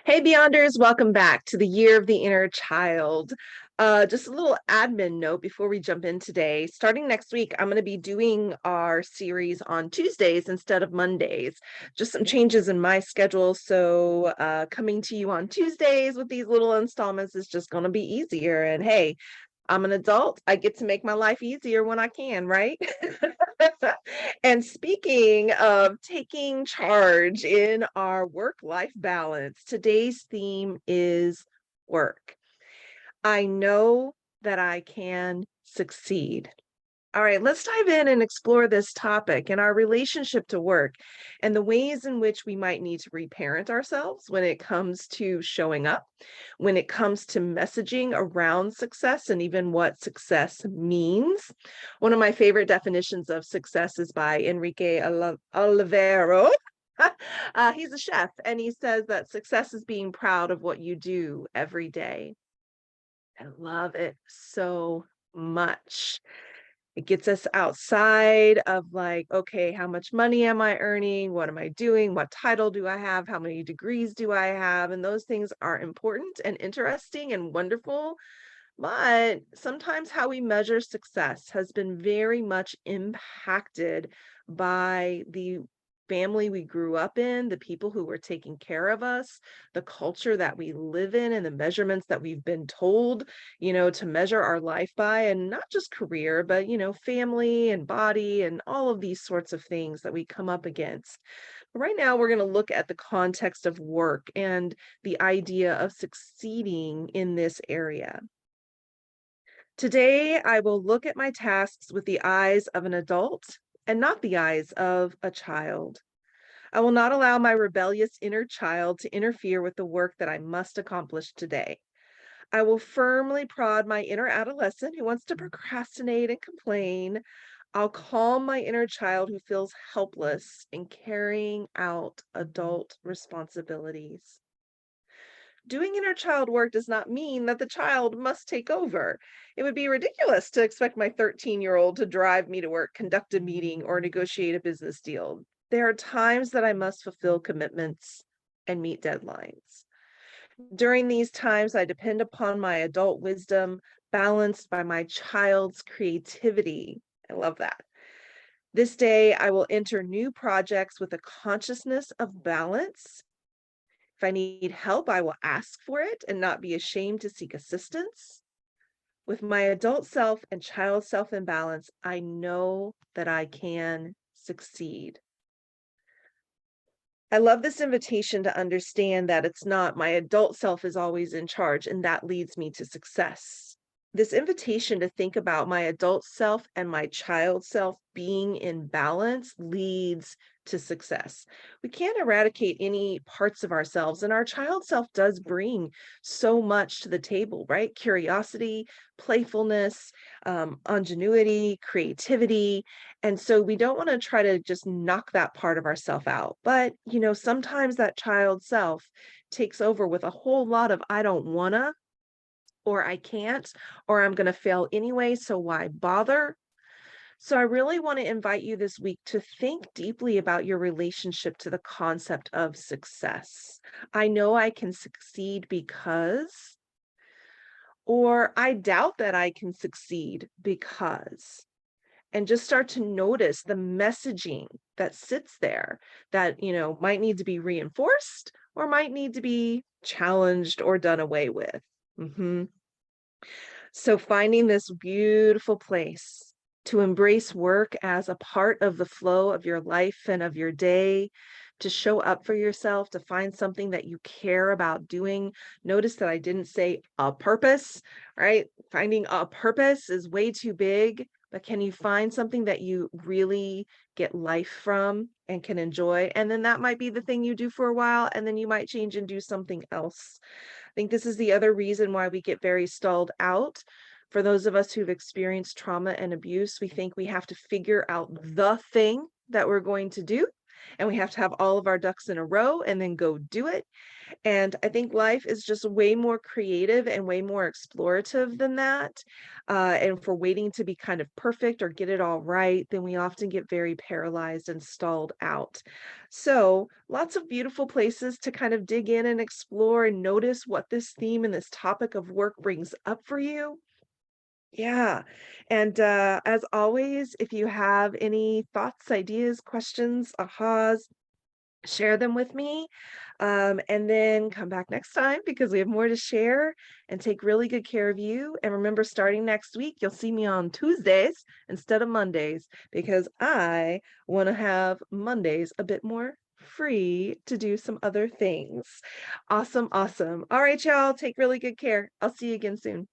Hey Beyonders, welcome back to the Year of the Inner Child. Just a little admin note before we jump in today. Starting next week, I'm going to be doing our series on Tuesdays instead of Mondays. Just some changes in my schedule. So coming to you on Tuesdays with these little installments is just going to be easier. And hey, I'm an adult. I get to make my life easier when I can, right? And speaking of taking charge in our work-life balance, today's theme is work. I know that I can succeed. All right, let's dive in and explore this topic and our relationship to work and the ways in which we might need to reparent ourselves when it comes to showing up, when it comes to messaging around success and even what success means. One of my favorite definitions of success is by Enrique Olivero. He's a chef, and he says that success is being proud of what you do every day. I love it so much. It gets us outside of like, okay, how much money am I earning? What am I doing? What title do I have? How many degrees do I have? And those things are important and interesting and wonderful. But sometimes how we measure success has been very much impacted by the family we grew up in, the people who were taking care of us, the culture that we live in, and the measurements that we've been told, to measure our life by, and not just career, but, family and body and all of these sorts of things that we come up against. Right now, we're going to look at the context of work and the idea of succeeding in this area. Today, I will look at my tasks with the eyes of an adult and not the eyes of a child. I will not allow my rebellious inner child to interfere with the work that I must accomplish today. I will firmly prod my inner adolescent who wants to procrastinate and complain. I'll calm my inner child who feels helpless in carrying out adult responsibilities. Doing inner child work does not mean that the child must take over. It would be ridiculous to expect my 13-year-old to drive me to work, conduct a meeting, or negotiate a business deal. There are times that I must fulfill commitments and meet deadlines. During these times, I depend upon my adult wisdom, balanced by my child's creativity. I love that. This day, I will enter new projects with a consciousness of balance. If I need help, I will ask for it and not be ashamed to seek assistance. With my adult self and child self in balance, I know that I can succeed. I love this invitation to understand that it's not my adult self is always in charge, and that leads me to success. This invitation to think about my adult self and my child self being in balance leads to success. We can't eradicate any parts of ourselves, and our child self does bring so much to the table, right? Curiosity, playfulness, ingenuity, creativity. And so we don't want to try to just knock that part of ourself out. But, sometimes that child self takes over with a whole lot of I don't wanna, or I can't, or I'm going to fail anyway, so why bother? So I really want to invite you this week to think deeply about your relationship to the concept of success. I know I can succeed because, or I doubt that I can succeed because. And just start to notice the messaging that sits there that, might need to be reinforced or might need to be challenged or done away with. So finding this beautiful place to embrace work as a part of the flow of your life and of your day, to show up for yourself, to find something that you care about doing. Notice that I didn't say a purpose, right? Finding a purpose is way too big, but can you find something that you really get life from and can enjoy? And then that might be the thing you do for a while, and then you might change and do something else. I think this is the other reason why we get very stalled out. For those of us who've experienced trauma and abuse, we think we have to figure out the thing that we're going to do. and we have to have all of our ducks in a row and then go do it. And I think life is just way more creative and way more explorative than that. And for waiting to be kind of perfect or get it all right, then we often get very paralyzed and stalled out. So, lots of beautiful places to kind of dig in and explore and notice what this theme and this topic of work brings up for you. Yeah. And as always, if you have any thoughts, ideas, questions, ahas, share them with me. And then come back next time because we have more to share and take really good care of you. And remember, starting next week, you'll see me on Tuesdays instead of Mondays because I want to have Mondays a bit more free to do some other things. Awesome. Awesome. All right, y'all. Take really good care. I'll see you again soon.